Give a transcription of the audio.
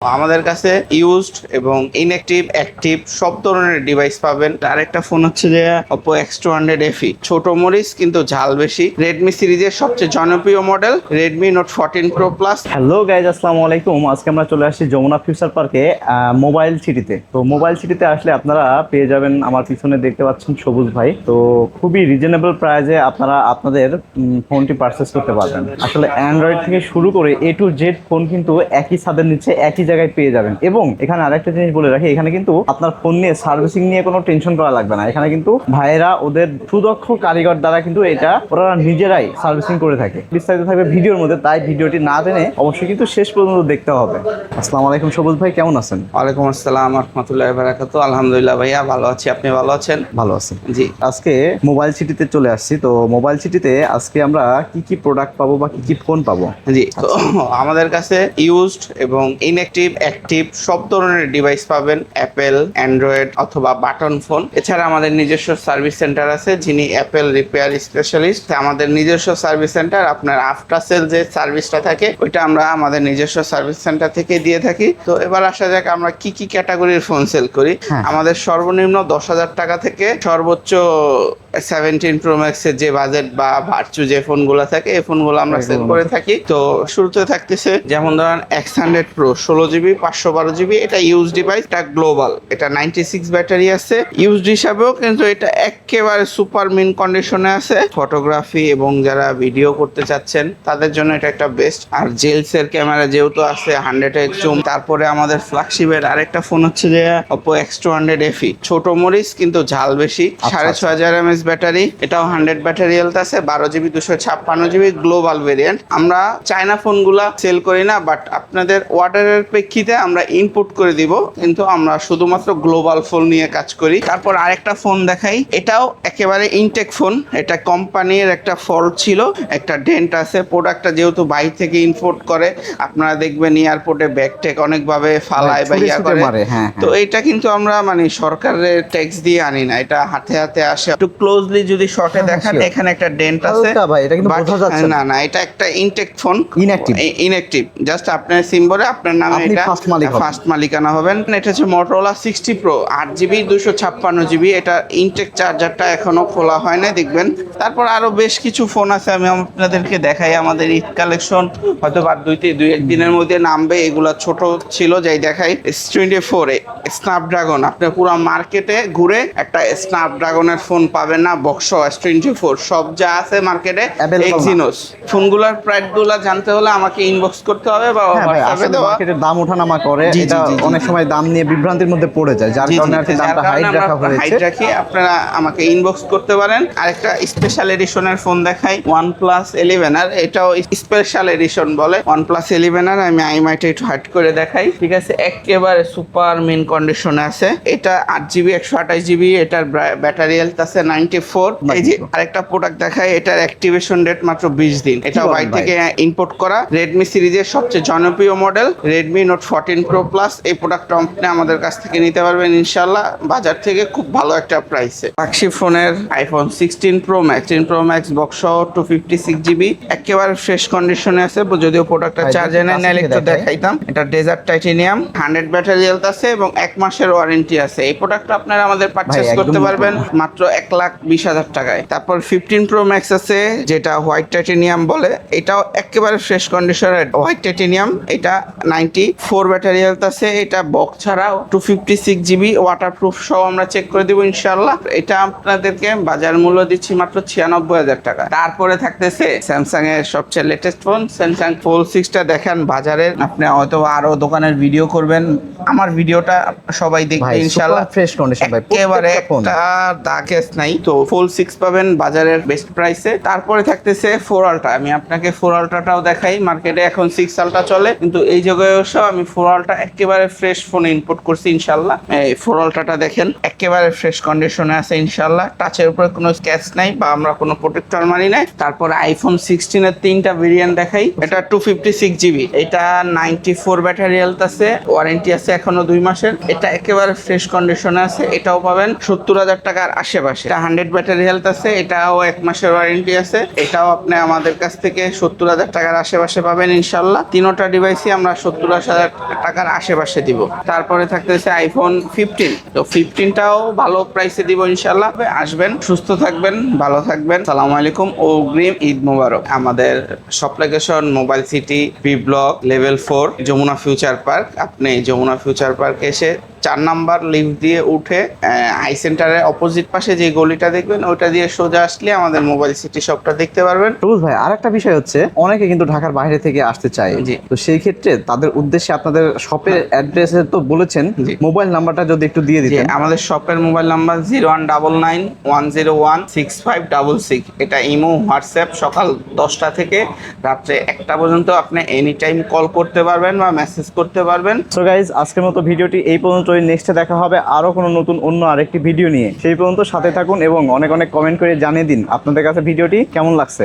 আমাদের কাছে ইউজড এবং ইনঅ্যাক্টিভ অ্যাক্টিভ সব ধরনের ডিভাইস পাবেন। আরেকটা ফোন হচ্ছে যে Oppo X200 FE, ছোট মরিচ কিন্তু ঝাল বেশি। রেডমি সিরিজের সবচেয়ে জনপ্রিয় model Redmi Note 14 Pro Plus। Hello guys, আসসালামু আলাইকুম। আজকে আমরা চলে আসছি যমুনা ফিউচার পার্কে মোবাইল সিটিতে। তো মোবাইল সিটিতে আসলে আপনারা পেয়ে যাবেন, আমার পিছনে দেখতে পাচ্ছেন সবুজ ভাই। তো খুবই রিজনেবল প্রাইসে আপনারা আপনাদের ফোনটি পারচেস করতে পারবেন। আসলে অ্যান্ড্রয়েড থেকে শুরু করে A to Z ফোন কিন্তু একই ছাদের নিচে একই জায়গায় পেয়ে যাবেন। এবং এখানে আরেকটা জিনিস বলে রাখি, এখানে কিন্তু আপনার ফোন নিয়ে সার্ভিসিং নিয়ে কোনো টেনশন করা লাগবে না। এখানে কিন্তু ভাইয়েরা ওদের সুদক্ষ কারিগর দ্বারা কিন্তু এটা ওরা নিজেরাই সার্ভিসিং করে থাকে। বিস্তারিত থাকবে ভিডিওর মধ্যে, তাই ভিডিওটি না জেনে অবশ্যই কিন্তু শেষ পর্যন্ত দেখতে হবে। আসসালামু আলাইকুম সবুজ ভাই, কেমন আছেন? ওয়ালাইকুম আসসালাম রাহমাতুল্লাহি ওয়া বারাকাতুহু। আলহামদুলিল্লাহ ভাইয়া, ভালো আছি। আপনি ভালো আছেন? ভালো আছি জি। আজকে মোবাইল সিটিতে চলে আসছি। তো মোবাইল সিটিতে আজকে আমরা কি কি প্রোডাক্ট পাবো বা কি কি ফোন পাবো? জি, তো আমাদের কাছে ইউজড এবং ইনঅ্যাক্টিভ অ্যাক্টিভ সব ধরনের ডিভাইস পাবেন, অ্যাপেল, অ্যান্ড্রয়েড অথবা বাটন ফোন। এছাড়া আমাদের নিজস্ব সার্ভিস সেন্টার আছে, যিনি অ্যাপেল রিপেয়ার স্পেশালিস্ট। আমাদের নিজস্ব সার্ভিস সেন্টার, আপনার আফটার সেল যে সার্ভিসটা থাকে ওইটা আমরা আমাদের নিজস্ব সার্ভিস সেন্টার থেকে দিয়ে থাকি। তো এবার আসা যাক আমরা কি কি ক্যাটাগরির ফোন সেল করি। আমাদের সর্বনিম্ন 10,000 টাকা থেকে সর্বোচ্চ 17 Pro Max এর যে বাজেট বা ভার্চু যে ফোনগুলো থাকে এই ফোনগুলো আমরা সেল করে থাকি। তো শুরুতে থাকতেছে যেমন ধরেন X100 Pro 16GB 512GB, এটা ইউজ ডিভাইস, এটা গ্লোবাল, এটা 96 ব্যাটারি আছে ইউজড হিসাবেও, কিন্তু এটা একেবারে সুপার মিন কন্ডিশনে আছে। ফটোগ্রাফি এবং যারা ভিডিও করতে চাচ্ছেন তাদের জন্য এটা একটা বেস্ট। আর জেলস এর ক্যামেরা যেহেতু আছে 100x জুম। তারপরে আমাদের ফ্ল্যাগশিপের আরেকটা ফোন হচ্ছে যে Oppo X200 FE, ছোট মরিচ কিন্তু ঝাল বেশি, 6500 mAh ব্যাটারি, এটাও 100 ব্যাটারি হেলথ আছে, 12GB 256GB গ্লোবাল ভেরিয়েন্ট। আমরা চায়না ফোনগুলা সেল করি না, বাট আপনাদের অর্ডারের প্রেক্ষিতে আমরা ইনপুট করে দিব, কিন্তু আমরা শুধুমাত্র গ্লোবাল ফোন নিয়ে কাজ করি। তারপর আরেকটা ফোন দেখাই, এটাও একেবারে ইনটেক ফোন। এটা কোম্পানির একটা ফল্ট ছিল, একটা ডেন্ট আছে। প্রোডাক্টটা যেহেতু বাইরে থেকে ইম্পোর্ট করে, আপনারা দেখবেন এয়ারপোর্টে ব্যাগ টেক অনেকভাবে ফালায় বা ইয়া করে। তো এটা কিন্তু আমরা মানে সরকারের ট্যাক্স দিয়ে আনি না, এটা হাতে হাতে আসে। একটু ক্লোজলি যদি শর্টে দেখেন, এখানে একটা ডেন্ট আছে, না না এটা একটা ইনটেক ফোন, ইনঅ্যাক্টিভ। জাস্ট আপনার সিম্বলে আপনার নামে এটা ফার্স্ট মালিকানা হবেন। এটা হচ্ছে Motorola 60 Pro 8GB 256GB, এটা ইনটেক, চার্জারটা এখনো খোলা হয় না, দেখবেন। তারপর আরো বেশ কিছু ফোন আছে, আমি আপনাদেরকে দেখাই। আমাদের ঈদ কালেকশন হয়তো বা দুই এক দিনের মধ্যে নামবে, এগুলা ছোট ছিল যাই দেখাই। S24 স্ন্যাপড্রাগন, আপনি পুরো মার্কেটে ঘুরে একটা স্ন্যাপড্রাগনের ফোন পাবেন না। বক্স S24 সব যা আছে মার্কেটে এক্সিনোস। ফোনগুলোর প্রাইসগুলো জানতে হলে আমাকে ইনবক্স করতে হবে বা হোয়াটসঅ্যাপে দেওয়া। মার্কেটের দাম ওঠানামা করে, এটা অনেক সময় দাম নিয়ে বিভ্রান্তির মধ্যে পড়ে যায়, যার কারণে আর কি দামটা হাইট রাখি। আপনারা আমাকে ইনবক্স করতে পারেন। আরেকটা স্পেশাল এডিশনের ফোন দেখাই, OnePlus 11 আর, এটাও স্পেশাল এডিশন বলে OnePlus 11 আর। আমি আইমাইটা একটু হাইড করে দেখাই, ঠিক আছে। একেবারে সুপার মিন কন্ডিশনে আছে। এটা 8GB 128GB, এটার ব্যাটারি হেলথ আছে 94। এই যে আরেকটা প্রোডাক্ট দেখাই, এটার অ্যাক্টিভেশন ডেট মাত্র 20 দিন। এটাও বাইরে থেকে ইম্পোর্ট করা, রেডমি সিরিজের সবচেয়ে জনপ্রিয় model Redmi Note 14 Pro Plus। এই প্রোডাক্টটা আপনি আমাদের কাছ থেকে নিতে পারবেন ইনশাল্লাহ, বাজার থেকে খুব ভালো একটা প্রাইসে। ফ্ল্যাগশিপ ফোনের iPhone 16 Pro Max box 256GB, একেবারে ফ্রেশ কন্ডিশনে আছে, যদিও প্রোডাক্টটা চার্জে নেয়, নাহলে একটু দেখাইতাম। এটা ডেজার্ট টাইটেনিয়াম, 100 ব্যাটারি হেলথ আছে এবং 1 মাসের ওয়ারেন্টি আছে। এই প্রোডাক্টটা আপনারা আমাদের পারচেজ করতে পারবেন মাত্র 1,20,000 টাকায়। তারপর 15 Pro Max আছে, যেটা হোয়াইট টাইটেনিয়াম বলে, এটাও একেবারে ফ্রেশ কন্ডিশনের হোয়াইট টাইটেনিয়াম। এটা 94 ব্যাটারি হেলথ আছে, এটা বক্স ছাড়াও 256GB ওয়াটারপ্রুফ সহ আমরা চেক করে দেবো ইনশাল্লাহ। এটা আপনাদেরকে বাজার মূল্য দিচ্ছি মাত্র 96,000 টাকা। তারপরে থাকতেছে স্যামসাং এর সবচেয়ে লেটেস্ট ফোন Samsung Fold 6টা দেখেন বাজারের, আপনি হয়তো আরো দোকানের ভিডিও করবেন, আমার ভিডিওটা সবাই দেখবে ইনশাল্লাহ। ফ্রেশ কন্ডিশন ভাই, একেবারে একটা দাগেস নাই। তো Fold 6 পাবেন বাজারের বেস্ট প্রাইসে। তারপরে থাকতেছে 4 Ultra, আমি আপনাকে 4 Ultraটাও দেখাই। মার্কেটে এখন 6 Ultra চলে, কিন্তু এই জায়গায় এসে আমি 4 Ultra একেবারে ফ্রেশ ফোনে ইম্পোর্ট করছি ইনশাল্লাহ। এই 4 Ultraটা দেখেন একেবারে ফ্রেশ কন্ডিশনে আছে ইনশাল্লাহ, টাচের উপরে কোনো স্ক্র্যাচ নাই বা আমরা কোনো প্রোটেক্টর মারি নাই। তারপরে iPhone 16 এর 3টা ভেরিয়েন্ট দেখাই। এটা 256GB, এটা 94 ব্যাটারি হেলথ আছে, ওয়ারেন্টি আছে এখনো 2 মাসের। এটা একেবারে ফ্রেশ কন্ডিশনে আছে, এটাও পাবেন 70,000 টাকার আশেপাশে। এটা ব্র্যান্ডেড ব্যাটারি হেলথ আছে, এটাও 1 মাসের ওয়ারেন্টি আছে। এটাও আপনি আমাদের কাছ থেকে 70,000 টাকার আশেপাশে পাবেন ইনশাল্লাহ। তিনোটা ডিভাইসই আমরা 70,000 টাকার আশেপাশে দিব। তারপরে থাকতেছে আইফোন 15। তো 15টাও ভালো প্রাইসে দিব ইনশাল্লাহ। আসবেন, সুস্থ থাকবেন, ভালো থাকবেন। সালামু আলাইকুম, অগ্রিম ঈদ মোবারক। আমাদের shop location Mobile City, B block, level 4, Jamuna Future Park. আপনি যমুনা ফিউচার পার্ক এসে 4 নাম্বার লিফট দিয়ে উঠে আই সেন্টারের অপোজিট পাশে যে গলিটা দেখবেন ওইটা দিয়ে সোজা আসলে আমাদের মোবাইল সিটি শপটা দেখতে পারবেন। সবুজ ভাই, আরেকটা বিষয় হচ্ছে অনেকে কিন্তু ঢাকার বাইরে থেকে আসতে চায়, জি। তো সেই ক্ষেত্রে তাদের উদ্দেশ্যে আপনাদের শপের অ্যাড্রেস তো বলেছেন, জি। মোবাইল নাম্বারটা যদি একটু দিয়ে যে দিতেন। আমাদের শপের মোবাইল নাম্বার 0199101656। এটা ইমো, হোয়াটসঅ্যাপ, সকাল 10টা থেকে রাত্রে 1টা পর্যন্ত আপনি এনি টাইম কল করতে পারবেন বা মেসেজ করতে পারবেন। সো গাইজ, আজকের মতো ভিডিওটি এই পর্যন্তই। নেক্সটে দেখা হবে আরো কোনো নতুন অন্য আরেকটি ভিডিও নিয়ে। সেই পর্যন্ত সাথে থাকুন এবং অনেক অনেক কমেন্ট করে জানিয়ে দিন আপনাদের কাছে ভিডিওটি কেমন লাগছে।